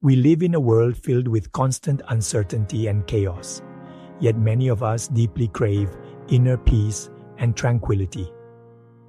We live in a world filled with constant uncertainty and chaos, yet many of us deeply crave inner peace and tranquility.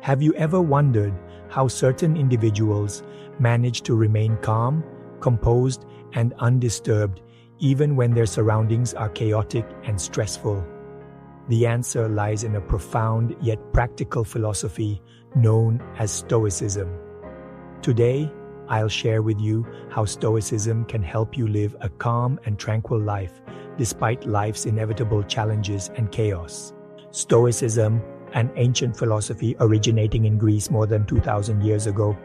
Have you ever wondered how certain individuals manage to remain calm, composed, and undisturbed even when their surroundings are chaotic and stressful? The answer lies in a profound yet practical philosophy known as Stoicism. Today, I'll share with you how Stoicism can help you live a calm and tranquil life despite life's inevitable challenges and chaos. Stoicism, an ancient philosophy originating in Greece more than 2,000 years ago,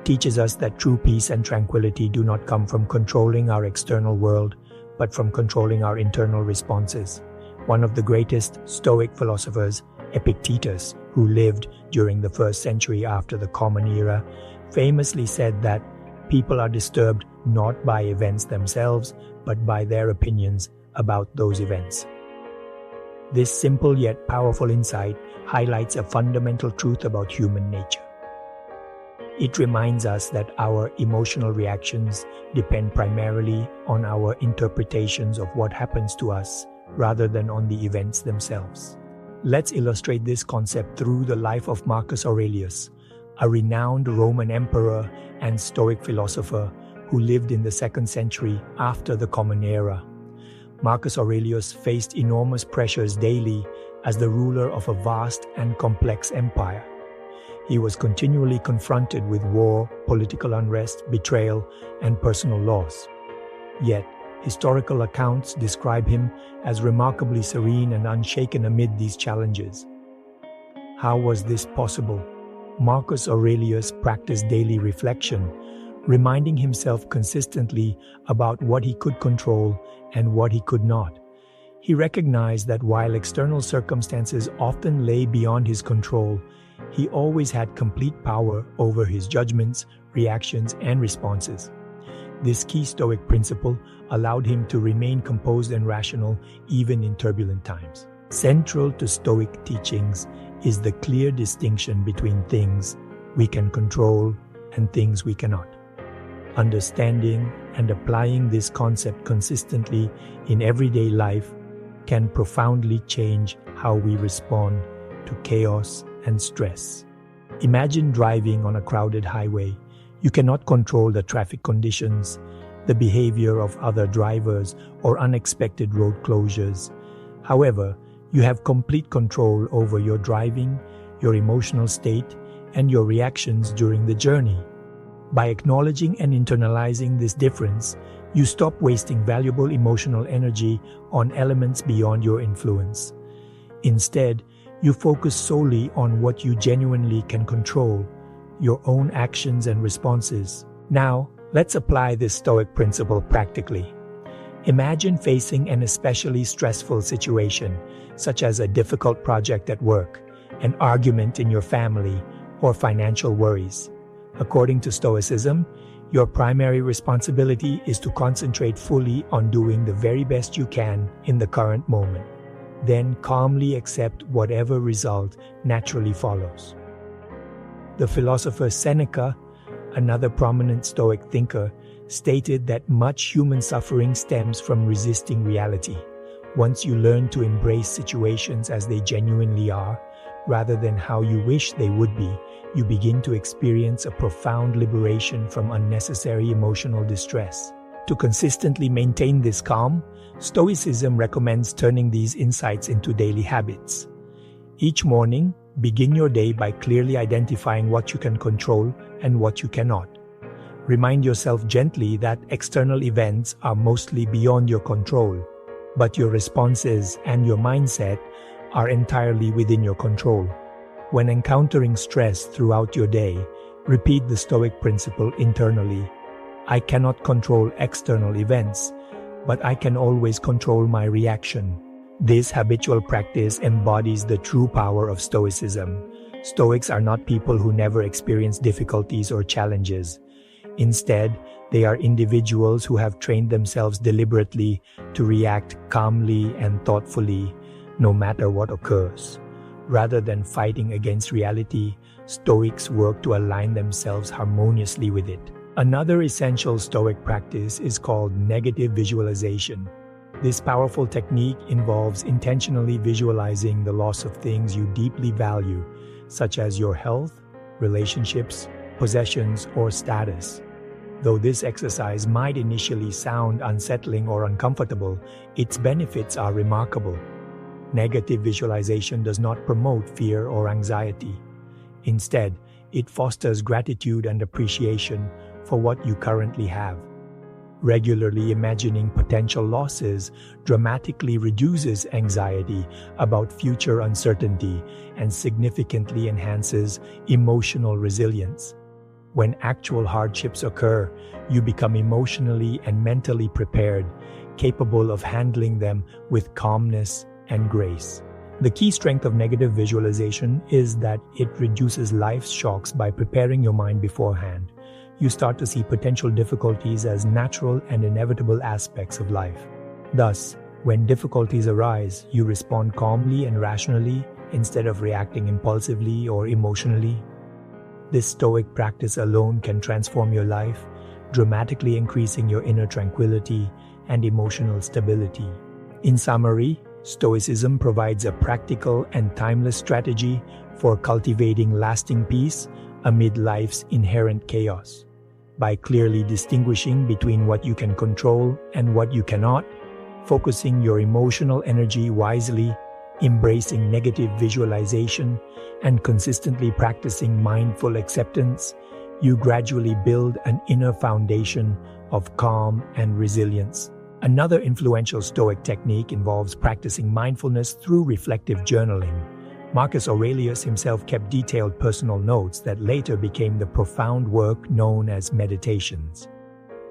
teaches us that true peace and tranquility do not come from controlling our external world, but from controlling our internal responses. One of the greatest Stoic philosophers, Epictetus, who lived during the 1st century after the Common Era, famously said that people are disturbed not by events themselves, but by their opinions about those events. This simple yet powerful insight highlights a fundamental truth about human nature. It reminds us that our emotional reactions depend primarily on our interpretations of what happens to us rather than on the events themselves. Let's illustrate this concept through the life of Marcus Aurelius, a renowned Roman emperor and Stoic philosopher who lived in the 2nd century after the Common Era. Marcus Aurelius faced enormous pressures daily as the ruler of a vast and complex empire. He was continually confronted with war, political unrest, betrayal, and personal loss. Yet, historical accounts describe him as remarkably serene and unshaken amid these challenges. How was this possible? Marcus Aurelius practiced daily reflection, reminding himself consistently about what he could control and what he could not. He recognized that while external circumstances often lay beyond his control, he always had complete power over his judgments, reactions, and responses. This key Stoic principle allowed him to remain composed and rational even in turbulent times. Central to Stoic teachings is the clear distinction between things we can control and things we cannot. Understanding and applying this concept consistently in everyday life can profoundly change how we respond to chaos and stress. Imagine driving on a crowded highway. You cannot control the traffic conditions, the behavior of other drivers, or unexpected road closures. However, you have complete control over your driving, your emotional state, and your reactions during the journey. By acknowledging and internalizing this difference, you stop wasting valuable emotional energy on elements beyond your influence. Instead, you focus solely on what you genuinely can control, your own actions and responses. Now, let's apply this Stoic principle practically. Imagine facing an especially stressful situation, such as a difficult project at work, an argument in your family, or financial worries. According to Stoicism, your primary responsibility is to concentrate fully on doing the very best you can in the current moment. Then calmly accept whatever result naturally follows. The philosopher Seneca, another prominent Stoic thinker, stated that much human suffering stems from resisting reality. Once you learn to embrace situations as they genuinely are, rather than how you wish they would be, you begin to experience a profound liberation from unnecessary emotional distress. To consistently maintain this calm, Stoicism recommends turning these insights into daily habits. Each morning, begin your day by clearly identifying what you can control and what you cannot. Remind yourself gently that external events are mostly beyond your control, but your responses and your mindset are entirely within your control. When encountering stress throughout your day, repeat the Stoic principle internally. I cannot control external events, but I can always control my reaction. This habitual practice embodies the true power of Stoicism. Stoics are not people who never experience difficulties or challenges. Instead, they are individuals who have trained themselves deliberately to react calmly and thoughtfully, no matter what occurs. Rather than fighting against reality, Stoics work to align themselves harmoniously with it. Another essential Stoic practice is called negative visualization. This powerful technique involves intentionally visualizing the loss of things you deeply value, such as your health, relationships, possessions, or status. Though this exercise might initially sound unsettling or uncomfortable, its benefits are remarkable. Negative visualization does not promote fear or anxiety. Instead, it fosters gratitude and appreciation for what you currently have. Regularly imagining potential losses dramatically reduces anxiety about future uncertainty and significantly enhances emotional resilience. When actual hardships occur, you become emotionally and mentally prepared, capable of handling them with calmness and grace. The key strength of negative visualization is that it reduces life's shocks by preparing your mind beforehand. You start to see potential difficulties as natural and inevitable aspects of life. Thus, when difficulties arise, you respond calmly and rationally instead of reacting impulsively or emotionally. This Stoic practice alone can transform your life, dramatically increasing your inner tranquility and emotional stability. In summary, Stoicism provides a practical and timeless strategy for cultivating lasting peace amid life's inherent chaos. By clearly distinguishing between what you can control and what you cannot, focusing your emotional energy wisely, embracing negative visualization, and consistently practicing mindful acceptance, you gradually build an inner foundation of calm and resilience. Another influential Stoic technique involves practicing mindfulness through reflective journaling. Marcus Aurelius himself kept detailed personal notes that later became the profound work known as meditations.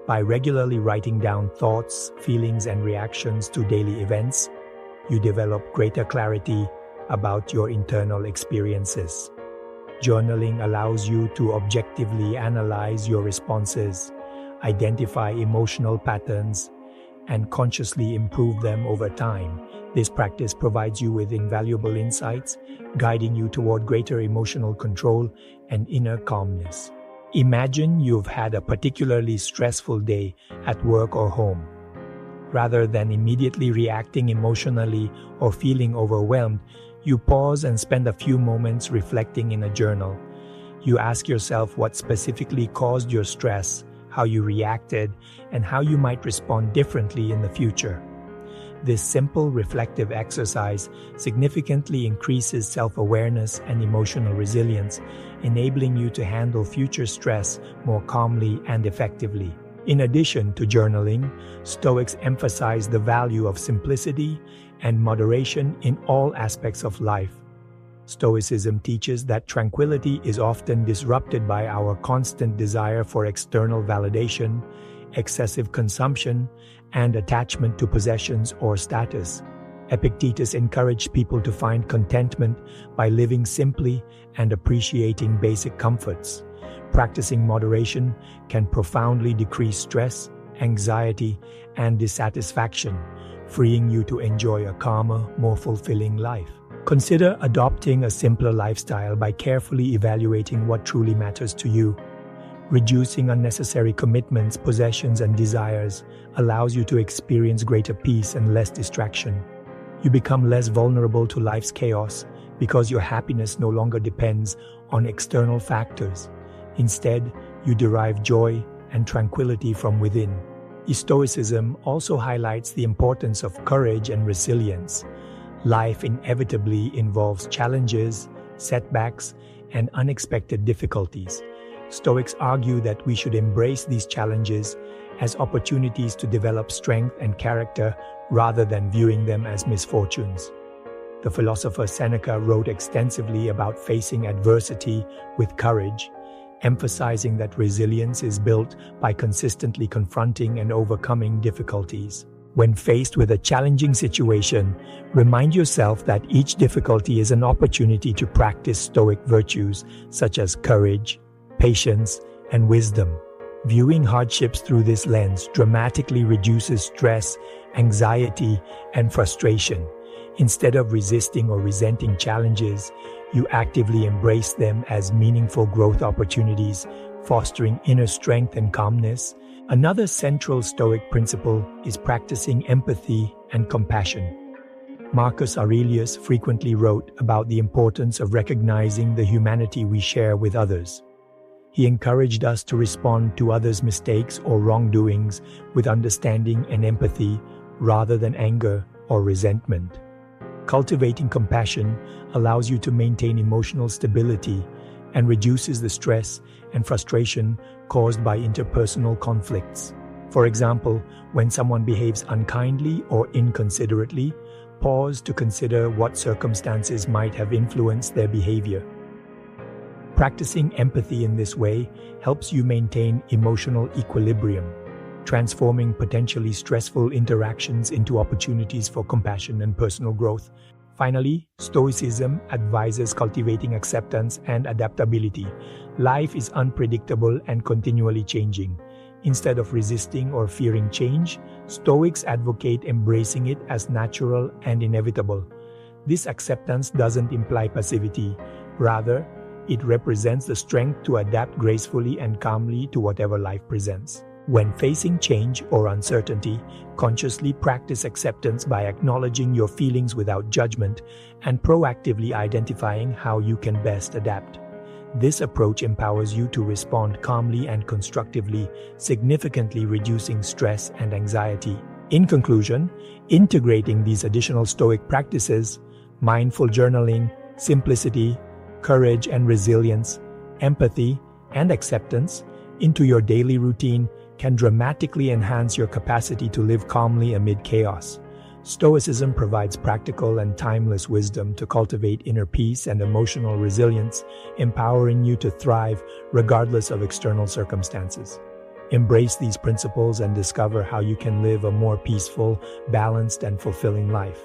By regularly writing down thoughts, feelings, and reactions to daily events, you develop greater clarity about your internal experiences. Journaling allows you to objectively analyze your responses, identify emotional patterns, and consciously improve them over time. This practice provides you with invaluable insights, guiding you toward greater emotional control and inner calmness. Imagine you've had a particularly stressful day at work or home. Rather than immediately reacting emotionally or feeling overwhelmed, you pause and spend a few moments reflecting in a journal. You ask yourself what specifically caused your stress, how you reacted, and how you might respond differently in the future. This simple reflective exercise significantly increases self-awareness and emotional resilience, enabling you to handle future stress more calmly and effectively. In addition to journaling, Stoics emphasize the value of simplicity and moderation in all aspects of life. Stoicism teaches that tranquility is often disrupted by our constant desire for external validation, excessive consumption, and attachment to possessions or status. Epictetus encouraged people to find contentment by living simply and appreciating basic comforts. Practicing moderation can profoundly decrease stress, anxiety, and dissatisfaction, freeing you to enjoy a calmer, more fulfilling life. Consider adopting a simpler lifestyle by carefully evaluating what truly matters to you. Reducing unnecessary commitments, possessions, and desires allows you to experience greater peace and less distraction. You become less vulnerable to life's chaos because your happiness no longer depends on external factors. Instead, you derive joy and tranquility from within. Stoicism also highlights the importance of courage and resilience. Life inevitably involves challenges, setbacks, and unexpected difficulties. Stoics argue that we should embrace these challenges as opportunities to develop strength and character rather than viewing them as misfortunes. The philosopher Seneca wrote extensively about facing adversity with courage, emphasizing that resilience is built by consistently confronting and overcoming difficulties. When faced with a challenging situation, remind yourself that each difficulty is an opportunity to practice Stoic virtues such as courage, patience, and wisdom. Viewing hardships through this lens dramatically reduces stress, anxiety, and frustration. Instead of resisting or resenting challenges, you actively embrace them as meaningful growth opportunities fostering inner strength and calmness. Another central Stoic principle is practicing empathy and compassion. Marcus Aurelius frequently wrote about the importance of recognizing the humanity we share with others. He encouraged us to respond to others' mistakes or wrongdoings with understanding and empathy rather than anger or resentment. Cultivating compassion allows you to maintain emotional stability and reduces the stress and frustration caused by interpersonal conflicts. For example, when someone behaves unkindly or inconsiderately, pause to consider what circumstances might have influenced their behavior. Practicing empathy in this way helps you maintain emotional equilibrium, transforming potentially stressful interactions into opportunities for compassion and personal growth. Finally, Stoicism advises cultivating acceptance and adaptability. Life is unpredictable and continually changing. Instead of resisting or fearing change, Stoics advocate embracing it as natural and inevitable. This acceptance doesn't imply passivity. Rather, it represents the strength to adapt gracefully and calmly to whatever life presents. When facing change or uncertainty, consciously practice acceptance by acknowledging your feelings without judgment and proactively identifying how you can best adapt. This approach empowers you to respond calmly and constructively, significantly reducing stress and anxiety. In conclusion, integrating these additional Stoic practices, mindful journaling, simplicity, courage and resilience, empathy, and acceptance into your daily routine can dramatically enhance your capacity to live calmly amid chaos. Stoicism provides practical and timeless wisdom to cultivate inner peace and emotional resilience, empowering you to thrive regardless of external circumstances. Embrace these principles and discover how you can live a more peaceful, balanced, and fulfilling life.